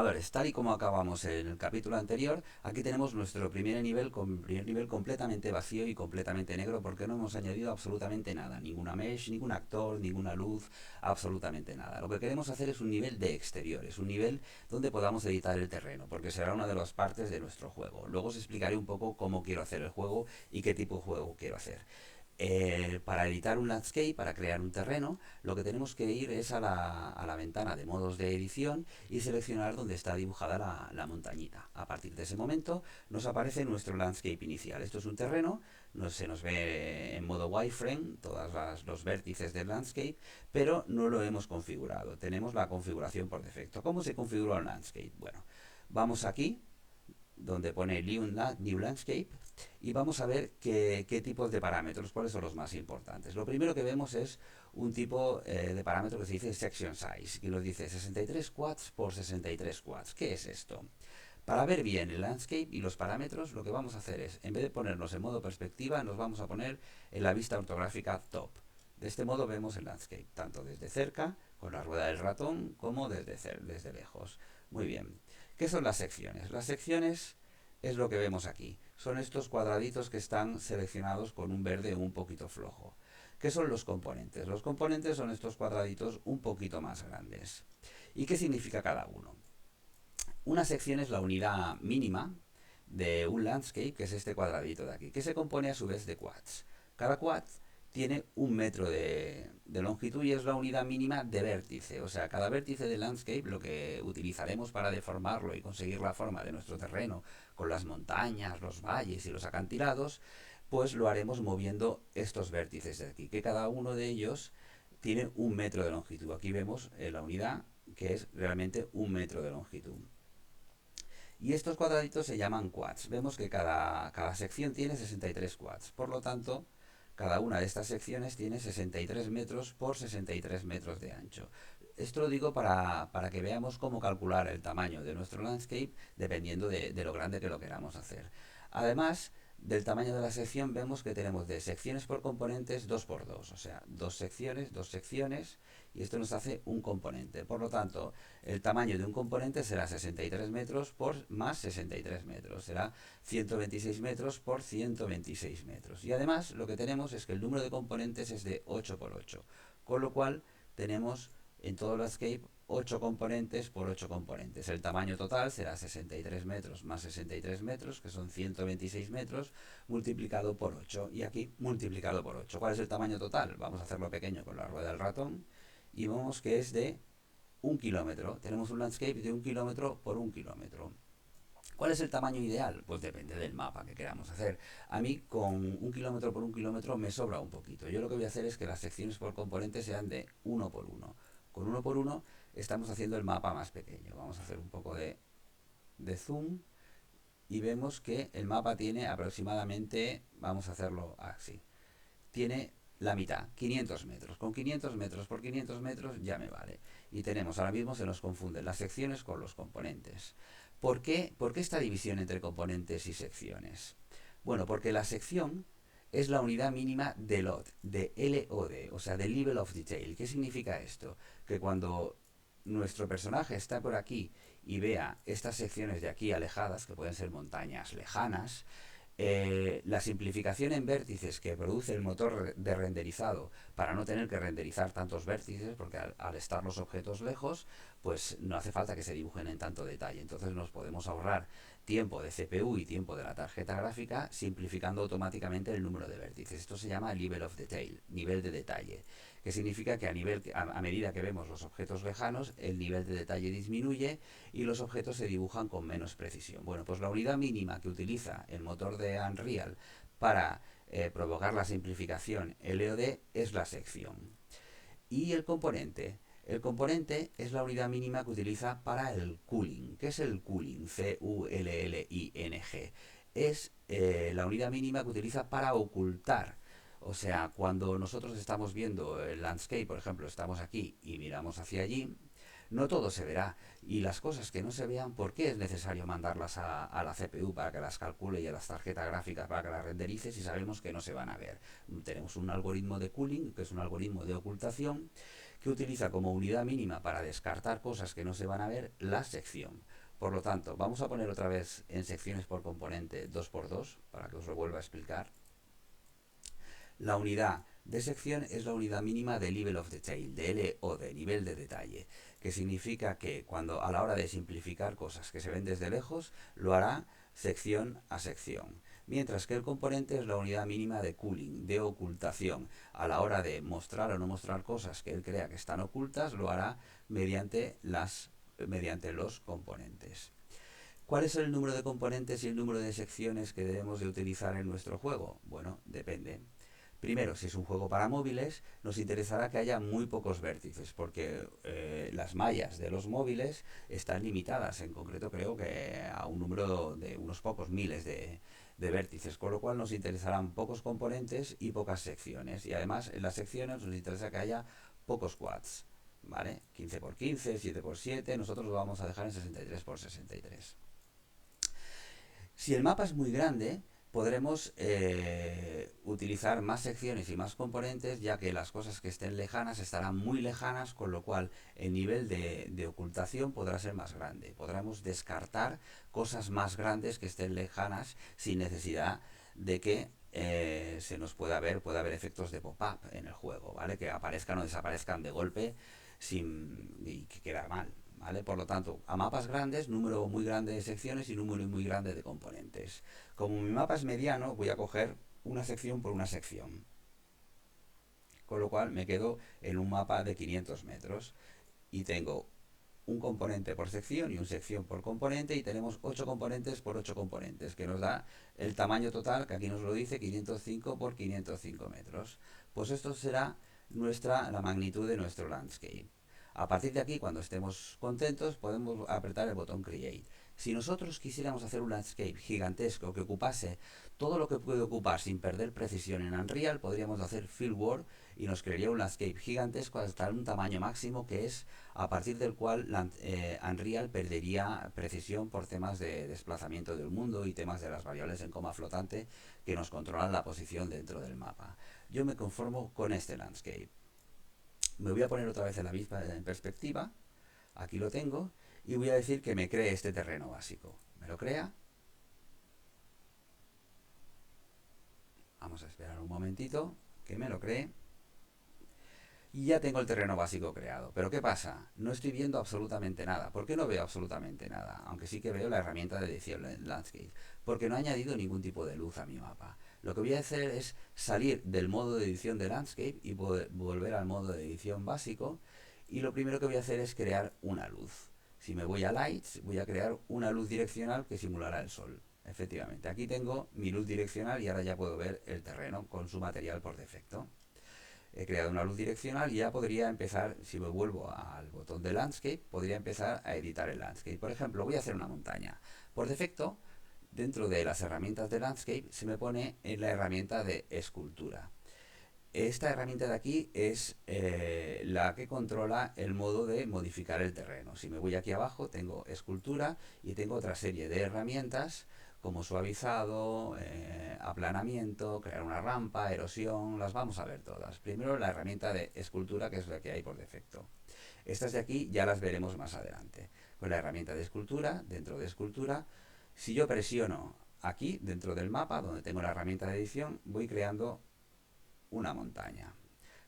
programadores, tal y como acabamos en el capítulo anterior, aquí tenemos nuestro primer nivel completamente vacío y completamente negro porque no hemos añadido absolutamente nada, ninguna mesh, ningún actor, ninguna luz, absolutamente nada. Lo que queremos hacer es un nivel de exteriores, un nivel donde podamos editar el terreno, porque será una de las partes de nuestro juego. Luego os explicaré un poco cómo quiero hacer el juego y qué tipo de juego quiero hacer. Para editar un landscape, para crear un terreno, lo que tenemos que ir es a la ventana de modos de edición y seleccionar donde está dibujada la montañita. A partir de ese momento nos aparece nuestro landscape inicial. Esto es un terreno, se nos ve en modo wireframe todos los vértices del landscape, pero no lo hemos configurado. Tenemos la configuración por defecto. ¿Cómo se configura un landscape? Bueno, vamos aquí donde pone New Landscape y vamos a ver qué tipos de parámetros, cuáles son los más importantes. Lo primero que vemos es un tipo de parámetro que se dice Section Size y nos dice 63 quads por 63 quads. ¿Qué es esto? Para ver bien el landscape y los parámetros, lo que vamos a hacer es, en vez de ponernos en modo perspectiva, nos vamos a poner en la vista ortográfica top. De este modo vemos el landscape, tanto desde cerca, con la rueda del ratón, como desde lejos. Muy bien. ¿Qué son las secciones? Las secciones es lo que vemos aquí. Son estos cuadraditos que están seleccionados con un verde un poquito flojo. ¿Qué son los componentes? Los componentes son estos cuadraditos un poquito más grandes. ¿Y qué significa cada uno? Una sección es la unidad mínima de un landscape, que es este cuadradito de aquí, que se compone a su vez de quads. Cada quad tiene 1 metro de longitud y es la unidad mínima de vértice. O sea, cada vértice del landscape, lo que utilizaremos para deformarlo y conseguir la forma de nuestro terreno, con las montañas, los valles y los acantilados, pues lo haremos moviendo estos vértices de aquí, que cada uno de ellos tiene 1 metro de longitud. Aquí vemos la unidad que es realmente 1 metro de longitud. Y estos cuadraditos se llaman quads. Vemos que cada sección tiene 63 quads. Por lo tanto, cada una de estas secciones tiene 63 metros por 63 metros de ancho. Esto lo digo para que veamos cómo calcular el tamaño de nuestro landscape dependiendo de lo grande que lo queramos hacer. Además del tamaño de la sección, vemos que tenemos de secciones por componentes 2 por 2, o sea, dos secciones, y esto nos hace un componente. Por lo tanto, el tamaño de un componente será 63 metros por más 63 metros. Será 126 metros por 126 metros. Y además lo que tenemos es que el número de componentes es de 8 por 8. Con lo cual tenemos en todo el landscape 8 componentes por 8 componentes. El tamaño total será 63 metros más 63 metros, que son 126 metros, multiplicado por 8. Y aquí multiplicado por 8. ¿Cuál es el tamaño total? Vamos a hacerlo pequeño con la rueda del ratón. Y vemos que es de 1 kilómetro. Tenemos un landscape de 1 kilómetro por 1 kilómetro. ¿Cuál es el tamaño ideal? Pues depende del mapa que queramos hacer. A mí con 1 kilómetro por 1 kilómetro me sobra un poquito. Yo lo que voy a hacer es que las secciones por componentes sean de 1 por 1. Con 1 por 1 estamos haciendo el mapa más pequeño. Vamos a hacer un poco de zoom y vemos que el mapa tiene aproximadamente, vamos a hacerlo así, tiene la mitad, 500 metros. Con 500 metros por 500 metros ya me vale. Y tenemos, ahora mismo se nos confunden las secciones con los componentes. ¿Por qué esta división entre componentes y secciones? Bueno, porque la sección es la unidad mínima de LOD, de LOD, o sea, de Level of Detail. ¿Qué significa esto? Que cuando nuestro personaje está por aquí y vea estas secciones de aquí alejadas, que pueden ser montañas lejanas, la simplificación en vértices que produce el motor de renderizado para no tener que renderizar tantos vértices, porque al estar los objetos lejos, pues no hace falta que se dibujen en tanto detalle. Entonces nos podemos ahorrar tiempo de CPU y tiempo de la tarjeta gráfica simplificando automáticamente el número de vértices. Esto se llama Level of Detail, nivel de detalle, que significa que a medida que vemos los objetos lejanos, el nivel de detalle disminuye y los objetos se dibujan con menos precisión. Bueno, pues la unidad mínima que utiliza el motor de Unreal para provocar la simplificación LOD es la sección. Y el componente. El componente es la unidad mínima que utiliza para el cooling. ¿Qué es el cooling? C-U-L-L-I-N-G. Es la unidad mínima que utiliza para ocultar. O sea, cuando nosotros estamos viendo el landscape, por ejemplo, estamos aquí y miramos hacia allí, no todo se verá. Y las cosas que no se vean, ¿por qué es necesario mandarlas a la CPU para que las calcule y a las tarjetas gráficas para que las renderice si sabemos que no se van a ver? Tenemos un algoritmo de cooling, que es un algoritmo de ocultación, que utiliza como unidad mínima para descartar cosas que no se van a ver la sección. Por lo tanto, vamos a poner otra vez en secciones por componente 2×2 para que os lo vuelva a explicar. La unidad de sección es la unidad mínima de level of detail, de LO, de nivel de detalle, que significa que cuando a la hora de simplificar cosas que se ven desde lejos, lo hará sección a sección. Mientras que el componente es la unidad mínima de culling, de ocultación. A la hora de mostrar o no mostrar cosas que él crea que están ocultas, lo hará mediante los componentes. ¿Cuál es el número de componentes y el número de secciones que debemos de utilizar en nuestro juego? Bueno, depende. Primero, si es un juego para móviles, nos interesará que haya muy pocos vértices, porque las mallas de los móviles están limitadas. En concreto, creo que a un número de unos pocos miles de vértices, con lo cual nos interesarán pocos componentes y pocas secciones. Y además, en las secciones nos interesa que haya pocos quads, ¿vale? 15×15, 7×7, nosotros lo vamos a dejar en 63×63. Si el mapa es muy grande, podremos utilizar más secciones y más componentes, ya que las cosas que estén lejanas estarán muy lejanas, con lo cual el nivel de ocultación podrá ser más grande. Podremos descartar cosas más grandes que estén lejanas sin necesidad de que se nos pueda haber efectos de pop-up en el juego, ¿vale? Que aparezcan o desaparezcan de golpe y que queda mal. ¿Vale? Por lo tanto, a mapas grandes, número muy grande de secciones y número muy grande de componentes. Como mi mapa es mediano, voy a coger una sección por una sección. Con lo cual me quedo en un mapa de 500 metros. Y tengo un componente por sección y una sección por componente, y tenemos 8 componentes por 8 componentes, que nos da el tamaño total, que aquí nos lo dice, 505 por 505 metros. Pues esto será la magnitud de nuestro landscape. A partir de aquí, cuando estemos contentos, podemos apretar el botón Create. Si nosotros quisiéramos hacer un landscape gigantesco que ocupase todo lo que puede ocupar sin perder precisión en Unreal, podríamos hacer Fieldwork y nos crearía un landscape gigantesco hasta un tamaño máximo, que es a partir del cual Unreal perdería precisión por temas de desplazamiento del mundo y temas de las variables en coma flotante que nos controlan la posición dentro del mapa. Yo me conformo con este landscape. Me voy a poner otra vez en la misma perspectiva. Aquí lo tengo. Y voy a decir que me cree este terreno básico. ¿Me lo crea? Vamos a esperar un momentito que me lo cree. Y ya tengo el terreno básico creado. Pero ¿qué pasa? No estoy viendo absolutamente nada. ¿Por qué no veo absolutamente nada? Aunque sí que veo la herramienta de edición en Landscape. Porque no he añadido ningún tipo de luz a mi mapa. Lo que voy a hacer es salir del modo de edición de Landscape y volver al modo de edición básico. Y lo primero que voy a hacer es crear una luz. Si me voy a Lights, voy a crear una luz direccional que simulará el sol. Efectivamente, aquí tengo mi luz direccional y ahora ya puedo ver el terreno con su material por defecto. He creado una luz direccional y ya podría empezar, si me vuelvo al botón de Landscape, podría empezar a editar el Landscape. Por ejemplo, voy a hacer una montaña. Por defecto, dentro de las herramientas de Landscape, se me pone en la herramienta de escultura. Esta herramienta de aquí es la que controla el modo de modificar el terreno. Si me voy aquí abajo, tengo escultura y tengo otra serie de herramientas como suavizado, aplanamiento, crear una rampa, erosión, las vamos a ver todas. Primero la herramienta de escultura, que es la que hay por defecto. Estas de aquí ya las veremos más adelante. Con la herramienta de escultura, dentro de escultura, si yo presiono aquí, dentro del mapa, donde tengo la herramienta de edición, voy creando una montaña.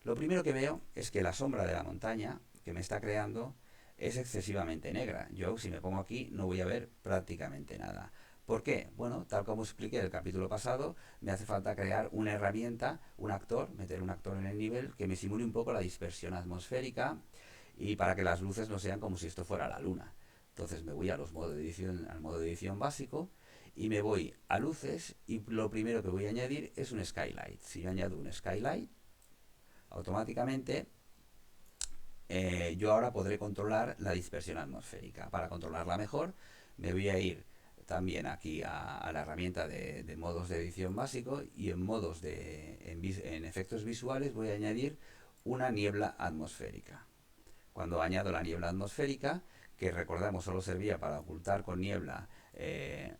Lo primero que veo es que la sombra de la montaña que me está creando es excesivamente negra. Yo, si me pongo aquí, no voy a ver prácticamente nada. ¿Por qué? Bueno, tal como expliqué en el capítulo pasado, me hace falta crear una herramienta, un actor, meter un actor en el nivel que me simule un poco la dispersión atmosférica y para que las luces no sean como si esto fuera la luna. Entonces me voy a los modos de edición, al modo de edición básico y me voy a luces y lo primero que voy a añadir es un skylight. Si yo añado un skylight, automáticamente yo ahora podré controlar la dispersión atmosférica. Para controlarla mejor me voy a ir también aquí a la herramienta de modos de edición básico y en efectos visuales voy a añadir una niebla atmosférica. Cuando añado la niebla atmosférica, que recordamos solo servía para ocultar con niebla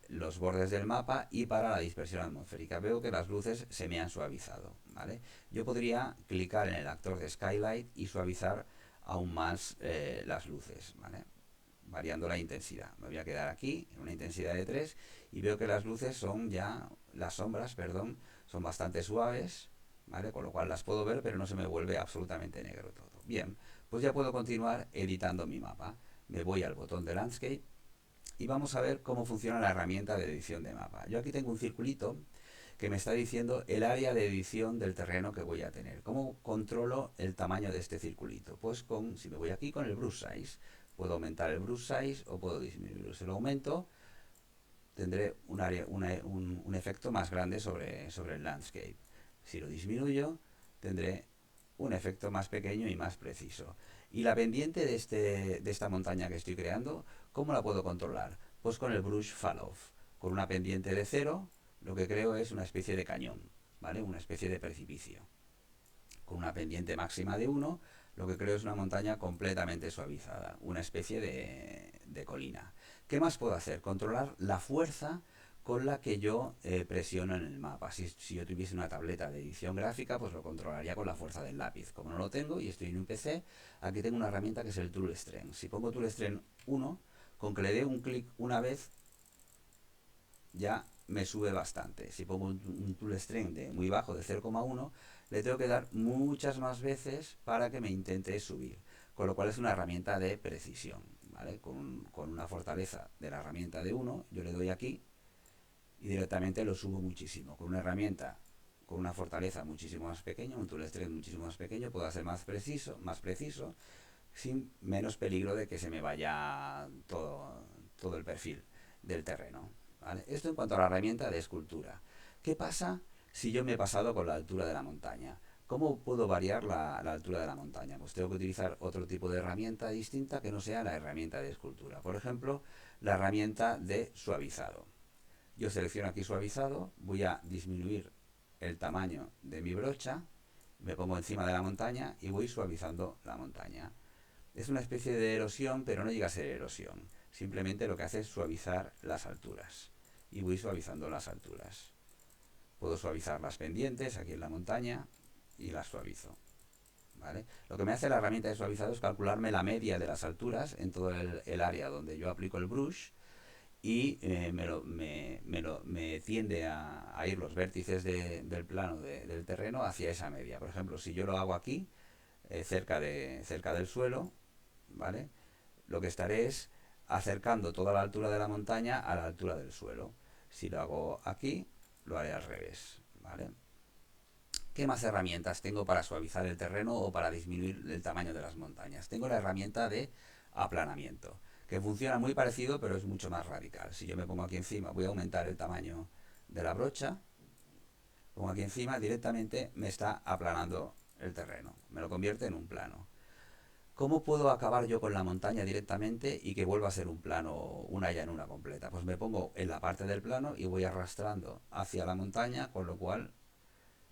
los bordes del mapa y para la dispersión atmosférica, veo que las luces se me han suavizado, ¿vale? Yo podría clicar en el actor de Skylight y suavizar aún más las luces, ¿vale? Variando la intensidad. Me voy a quedar aquí en una intensidad de 3 y veo que las luces son ya, las sombras, perdón, son bastante suaves, ¿vale? Con lo cual las puedo ver, pero no se me vuelve absolutamente negro todo. Bien, pues ya puedo continuar editando mi mapa. Me voy al botón de Landscape y vamos a ver cómo funciona la herramienta de edición de mapa. Yo aquí tengo un circulito que me está diciendo el área de edición del terreno que voy a tener. ¿Cómo controlo el tamaño de este circulito? Pues si me voy aquí con el brush size, puedo aumentar el brush size o puedo disminuirlo. Si lo aumento, tendré un efecto más grande sobre el landscape. Si lo disminuyo, tendré un efecto más pequeño y más preciso. Y la pendiente de esta montaña que estoy creando, ¿cómo la puedo controlar? Pues con el brush fall off. Con una pendiente de 0, lo que creo es una especie de cañón, ¿vale? Una especie de precipicio. Con una pendiente máxima de 1, lo que creo es una montaña completamente suavizada, una especie de colina. ¿Qué más puedo hacer? Controlar la fuerza con la que yo presiono en el mapa. Si yo tuviese una tableta de edición gráfica, pues lo controlaría con la fuerza del lápiz. Como no lo tengo y estoy en un PC, aquí tengo una herramienta que es el Tool Strength. Si pongo Tool Strength 1, con que le dé un clic una vez, ya me sube bastante. Si pongo un Tool Strength de muy bajo, de 0,1, le tengo que dar muchas más veces para que me intente subir. Con lo cual es una herramienta de precisión, ¿vale? Con una fortaleza de la herramienta de 1, yo le doy aquí y directamente lo subo muchísimo. Con una herramienta con una fortaleza muchísimo más pequeña, un tool strength muchísimo más pequeño, puedo hacer más preciso, sin menos peligro de que se me vaya todo el perfil del terreno, ¿vale? Esto en cuanto a la herramienta de escultura. ¿Qué pasa si yo me he pasado con la altura de la montaña? ¿Cómo puedo variar la altura de la montaña? Pues tengo que utilizar otro tipo de herramienta distinta que no sea la herramienta de escultura. Por ejemplo, la herramienta de suavizado. Yo selecciono aquí suavizado, voy a disminuir el tamaño de mi brocha, me pongo encima de la montaña y voy suavizando la montaña. Es una especie de erosión, pero no llega a ser erosión. Simplemente lo que hace es suavizar las alturas. Y voy suavizando las alturas. Puedo suavizar las pendientes aquí en la montaña y las suavizo, ¿vale? Lo que me hace la herramienta de suavizado es calcularme la media de las alturas en todo el área donde yo aplico el brush y me tiende a ir los vértices del plano del terreno hacia esa media. Por ejemplo, si yo lo hago aquí, cerca del suelo, ¿vale? Lo que estaré es acercando toda la altura de la montaña a la altura del suelo. Si lo hago aquí, lo haré al revés, ¿vale? ¿Qué más herramientas tengo para suavizar el terreno o para disminuir el tamaño de las montañas? Tengo la herramienta de aplanamiento, que funciona muy parecido, pero es mucho más radical. Si yo me pongo aquí encima, voy a aumentar el tamaño de la brocha, pongo aquí encima, directamente me está aplanando el terreno, me lo convierte en un plano. ¿Cómo puedo acabar yo con la montaña directamente y que vuelva a ser un plano, una llanura completa? Pues me pongo en la parte del plano y voy arrastrando hacia la montaña, con lo cual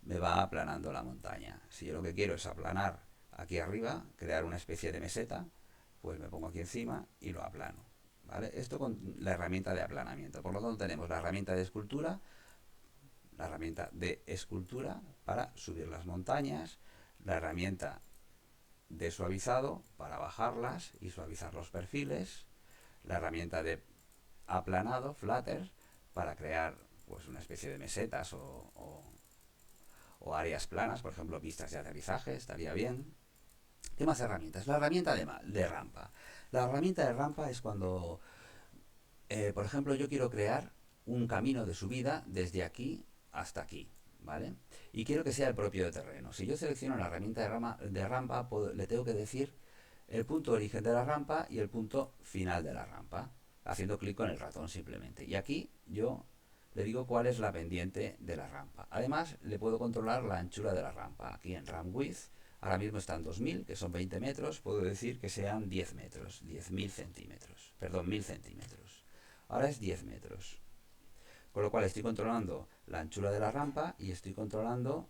me va aplanando la montaña. Si yo lo que quiero es aplanar aquí arriba, crear una especie de meseta, pues me pongo aquí encima y lo aplano, ¿vale? Esto con la herramienta de aplanamiento. Por lo tanto tenemos la herramienta de escultura, para subir las montañas, la herramienta de suavizado para bajarlas y suavizar los perfiles, la herramienta de aplanado, flatter, para crear pues una especie de mesetas o áreas planas, por ejemplo pistas de aterrizaje, estaría bien. ¿Qué más herramientas? La herramienta de rampa. La herramienta de rampa es cuando, por ejemplo, yo quiero crear un camino de subida desde aquí hasta aquí, ¿vale? Y quiero que sea el propio terreno. Si yo selecciono la herramienta de rampa, le tengo que decir el punto de origen de la rampa y el punto final de la rampa, haciendo clic con el ratón simplemente. Y aquí yo le digo cuál es la pendiente de la rampa. Además, le puedo controlar la anchura de la rampa. Aquí en Ramp Width, ahora mismo están 2000, que son 20 metros, puedo decir que sean 10 metros, 10.000 centímetros, perdón, 1000 centímetros. Ahora es 10 metros. Con lo cual estoy controlando la anchura de la rampa y estoy controlando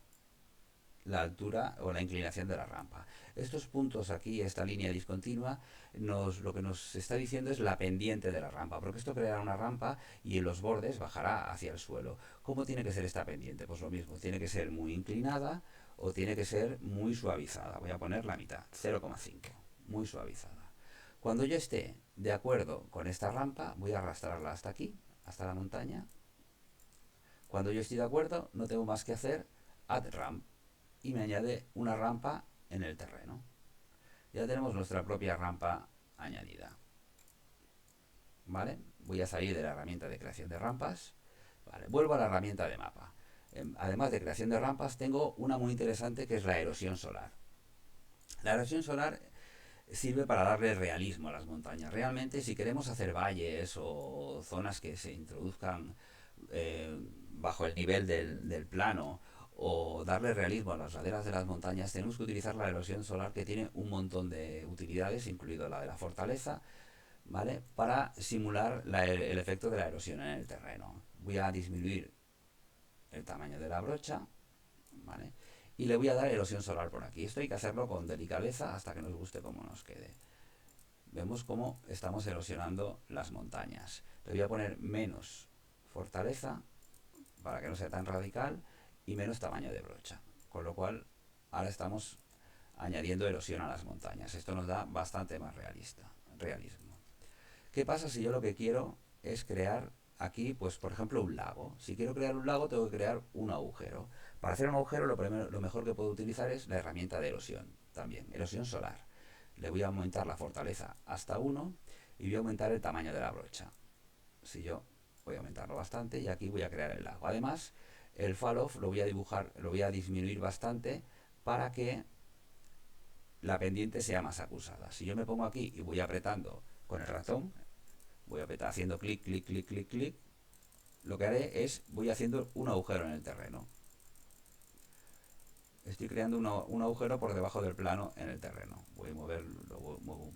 la altura o la inclinación de la rampa. Estos puntos aquí, esta línea discontinua, lo que nos está diciendo es la pendiente de la rampa, porque esto creará una rampa y en los bordes bajará hacia el suelo. ¿Cómo tiene que ser esta pendiente? Pues lo mismo, tiene que ser muy inclinada o tiene que ser muy suavizada. Voy a poner la mitad, 0,5. muy suavizada. Cuando yo esté de acuerdo con esta rampa, voy a arrastrarla hasta aquí, hasta la montaña. Cuando yo estoy de acuerdo, no tengo más que hacer add ramp y me añade una rampa en el terreno. Ya tenemos nuestra propia rampa añadida. ¿Vale? Voy a salir de la herramienta de creación de rampas. Vale, vuelvo a la herramienta de mapa. Además de creación de rampas, tengo una muy interesante que es la erosión solar. La erosión solar sirve para darle realismo a las montañas. Realmente, si queremos hacer valles o zonas que se introduzcan bajo el nivel del plano o darle realismo a las laderas de las montañas, tenemos que utilizar la erosión solar, que tiene un montón de utilidades, incluido la de la fortaleza, ¿vale? Para simular el efecto de la erosión en el terreno. Voy a disminuir el tamaño de la brocha, ¿vale? Y le voy a dar erosión solar por aquí. Esto hay que hacerlo con delicadeza hasta que nos guste cómo nos quede. Vemos cómo estamos erosionando las montañas. Le voy a poner menos fortaleza para que no sea tan radical y menos tamaño de brocha. Con lo cual, ahora estamos añadiendo erosión a las montañas. Esto nos da bastante más realismo. ¿Qué pasa si yo lo que quiero es crear aquí, pues por ejemplo, un lago? Si quiero crear un lago, tengo que crear un agujero. Para hacer un agujero, lo mejor que puedo utilizar es la herramienta de erosión, también, erosión solar. Le voy a aumentar la fortaleza hasta 1 y voy a aumentar el tamaño de la brocha. Si yo voy a aumentarlo bastante y aquí voy a crear el lago. Además, el fall off lo voy a dibujar, lo voy a disminuir bastante para que la pendiente sea más acusada. Si yo me pongo aquí y voy apretando con el ratón, voy a apretar haciendo clic, clic, clic, clic, clic, lo que haré es, voy haciendo un agujero en el terreno. Estoy creando un agujero por debajo del plano en el terreno. Voy a moverlo, lo muevo un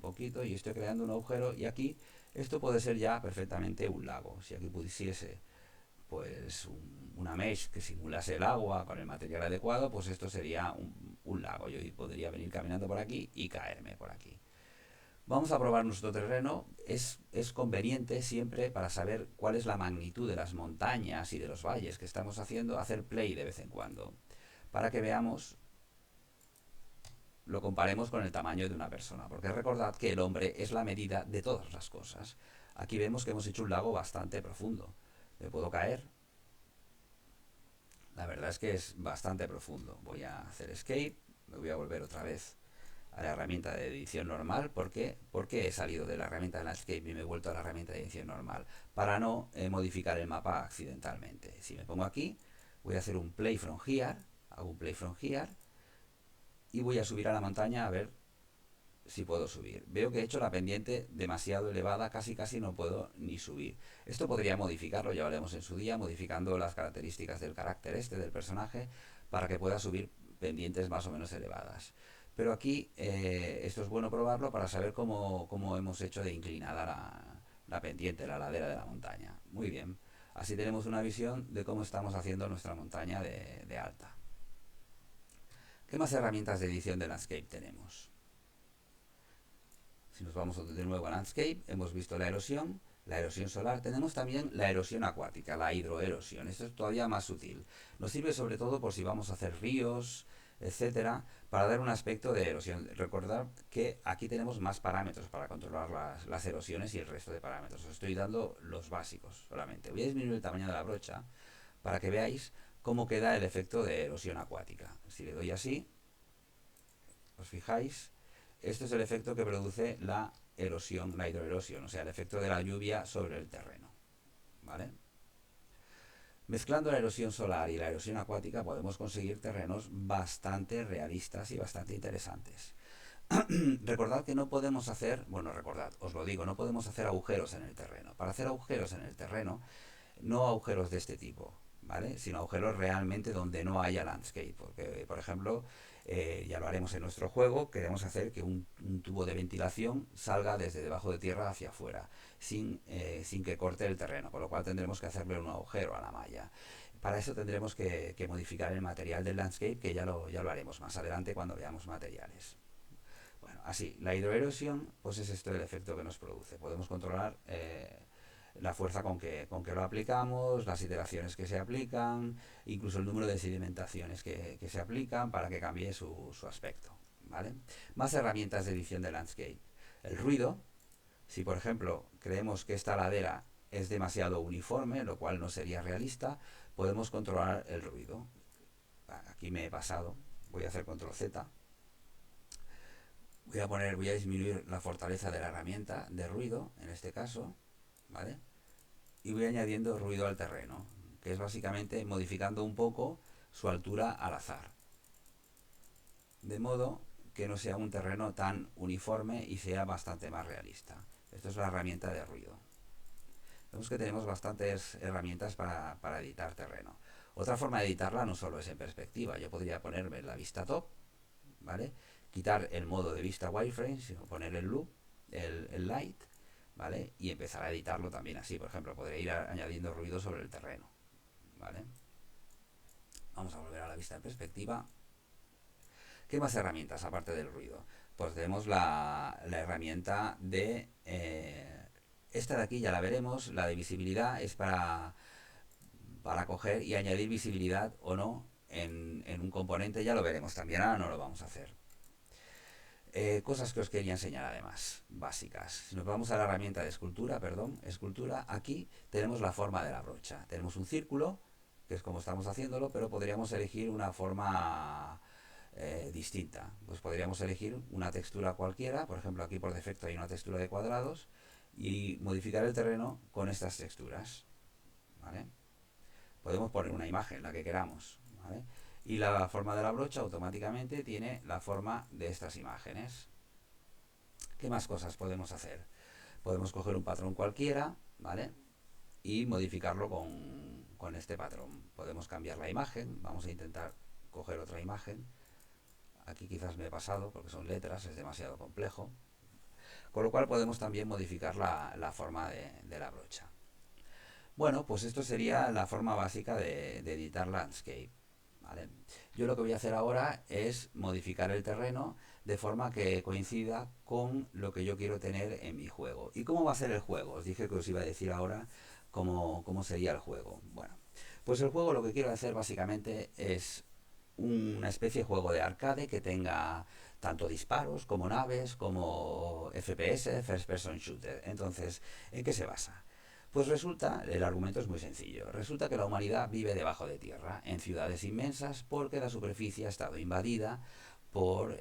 poquito y estoy creando un agujero. Y aquí esto puede ser ya perfectamente un lago. Si aquí pusiese pues una mesh que simulase el agua con el material adecuado, pues esto sería un lago. Yo podría venir caminando por aquí y caerme por aquí. Vamos a probar nuestro terreno. Es conveniente siempre, para saber cuál es la magnitud de las montañas y de los valles que estamos haciendo, hacer play de vez en cuando, para que veamos, lo comparemos con el tamaño de una persona, porque recordad que el hombre es la medida de todas las cosas. Aquí vemos que hemos hecho un lago bastante profundo. ¿Me puedo caer? La verdad es que es bastante profundo. Voy a hacer escape, me voy a volver otra vez a la herramienta de edición normal. ¿Por qué? Porque he salido de la herramienta de landscape y me he vuelto a la herramienta de edición normal para no modificar el mapa accidentalmente. Si me pongo aquí, voy a hacer un play from here, hago un play from here y voy a subir a la montaña a ver si puedo subir. Veo que he hecho la pendiente demasiado elevada, casi no puedo ni subir. Esto podría modificarlo, ya veremos en su día, modificando las características del carácter del personaje, para que pueda subir pendientes más o menos elevadas. Pero aquí esto es bueno probarlo para saber cómo hemos hecho de inclinada la pendiente, la ladera de la montaña. Muy bien, así tenemos una visión de cómo estamos haciendo nuestra montaña de alta. ¿Qué más herramientas de edición de landscape tenemos? Si nos vamos de nuevo a Landscape, hemos visto la erosión solar. Tenemos también la erosión acuática, la hidroerosión. Esto es todavía más sutil. Nos sirve sobre todo por si vamos a hacer ríos, etcétera, para dar un aspecto de erosión. Recordad que aquí tenemos más parámetros para controlar las erosiones y el resto de parámetros. Os estoy dando los básicos solamente. Voy a disminuir el tamaño de la brocha para que veáis cómo queda el efecto de erosión acuática. Si le doy así, os fijáis, esto es el efecto que produce la erosión, la hidroerosión, o sea, el efecto de la lluvia sobre el terreno. ¿Vale? Mezclando la erosión solar y la erosión acuática podemos conseguir terrenos bastante realistas y bastante interesantes. Recordad que no podemos hacer, recordad, os lo digo, no podemos hacer agujeros en el terreno. Para hacer agujeros en el terreno, no agujeros de este tipo, ¿vale? Sino agujeros realmente donde no haya landscape. Porque, por ejemplo, ya lo haremos en nuestro juego, queremos hacer que un tubo de ventilación salga desde debajo de tierra hacia afuera, sin que corte el terreno, con lo cual tendremos que hacerle un agujero a la malla. Para eso tendremos que modificar el material del landscape, que ya lo haremos más adelante cuando veamos materiales. Bueno, así, la hidroerosión, pues es esto el efecto que nos produce. Podemos controlar la fuerza con que lo aplicamos, las iteraciones que se aplican, incluso el número de sedimentaciones que se aplican para que cambie su aspecto. ¿vale? Más herramientas de edición de landscape. El ruido. Si por ejemplo creemos que esta ladera es demasiado uniforme, lo cual no sería realista, podemos controlar el ruido. Aquí me he pasado, voy a hacer control Z. Voy a disminuir la fortaleza de la herramienta de ruido, en este caso, ¿vale? Y voy añadiendo ruido al terreno, que es básicamente modificando un poco su altura al azar. De modo que no sea un terreno tan uniforme y sea bastante más realista. Esto es la herramienta de ruido. Vemos que tenemos bastantes herramientas para editar terreno. Otra forma de editarla no solo es en perspectiva. Yo podría ponerme la vista top, ¿vale? Quitar el modo de vista wireframe, sino poner el loop, el light, ¿vale? Y empezar a editarlo también así. Por ejemplo, podría ir añadiendo ruido sobre el terreno, ¿vale? Vamos a volver a la vista en perspectiva. ¿Qué más herramientas aparte del ruido? Pues tenemos la herramienta de... esta de aquí ya la veremos. La de visibilidad es para coger y añadir visibilidad o no en un componente. Ya lo veremos también, ahora no lo vamos a hacer. Cosas que os quería enseñar además, básicas. Si nos vamos a la herramienta de escultura, escultura, aquí tenemos la forma de la brocha. Tenemos un círculo, que es como estamos haciéndolo, pero podríamos elegir una forma distinta. Pues podríamos elegir una textura cualquiera, por ejemplo aquí por defecto hay una textura de cuadrados, y modificar el terreno con estas texturas, ¿vale? Podemos poner una imagen, la que queramos, ¿vale? Y la forma de la brocha automáticamente tiene la forma de estas imágenes. ¿Qué más cosas podemos hacer? Podemos coger un patrón cualquiera, ¿vale? Y modificarlo con este patrón. Podemos cambiar la imagen. Vamos a intentar coger otra imagen. Aquí quizás me he pasado porque son letras, es demasiado complejo. Con lo cual podemos también modificar la forma de la brocha. Bueno, pues esto sería la forma básica de editar landscape. ¿Vale? Yo lo que voy a hacer ahora es modificar el terreno de forma que coincida con lo que yo quiero tener en mi juego. ¿Y cómo va a ser el juego? Os dije que os iba a decir ahora cómo sería el juego. Bueno, pues el juego lo que quiero hacer básicamente es una especie de juego de arcade que tenga tanto disparos como naves como FPS, First Person Shooter. Entonces, ¿en qué se basa? Pues resulta, el argumento es muy sencillo, resulta que la humanidad vive debajo de tierra, en ciudades inmensas, porque la superficie ha estado invadida por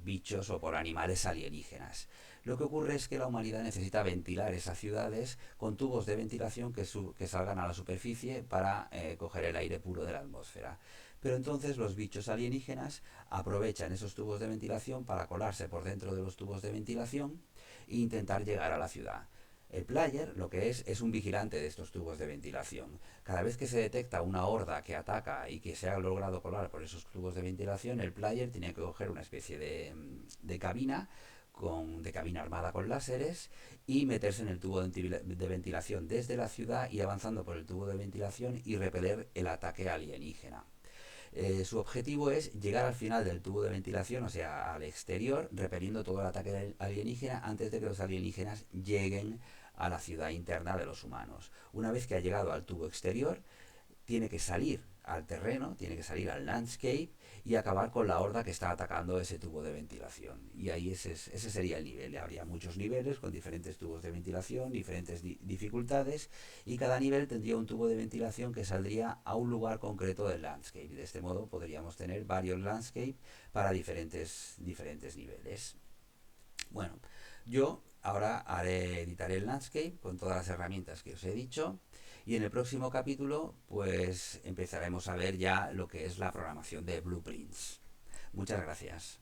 bichos o por animales alienígenas. Lo que ocurre es que la humanidad necesita ventilar esas ciudades con tubos de ventilación que salgan a la superficie para coger el aire puro de la atmósfera. Pero entonces los bichos alienígenas aprovechan esos tubos de ventilación para colarse por dentro de los tubos de ventilación e intentar llegar a la ciudad. El player lo que es un vigilante de estos tubos de ventilación. Cada vez que se detecta una horda que ataca y que se ha logrado colar por esos tubos de ventilación, el player tiene que coger una especie de cabina de cabina armada con láseres y meterse en el tubo de ventilación desde la ciudad y avanzando por el tubo de ventilación y repeler el ataque alienígena. Su objetivo es llegar al final del tubo de ventilación, o sea, al exterior, repeliendo todo el ataque alienígena antes de que los alienígenas lleguen a la ciudad interna de los humanos. Una vez que ha llegado al tubo exterior, tiene que salir al terreno, tiene que salir al landscape y acabar con la horda que está atacando ese tubo de ventilación. Y ahí ese sería el nivel. Habría muchos niveles con diferentes tubos de ventilación, diferentes dificultades, y cada nivel tendría un tubo de ventilación que saldría a un lugar concreto del landscape. Y de este modo podríamos tener varios landscape para diferentes niveles. Bueno, yo ahora editaré el landscape con todas las herramientas que os he dicho. Y en el próximo capítulo, pues empezaremos a ver ya lo que es la programación de blueprints. Muchas gracias.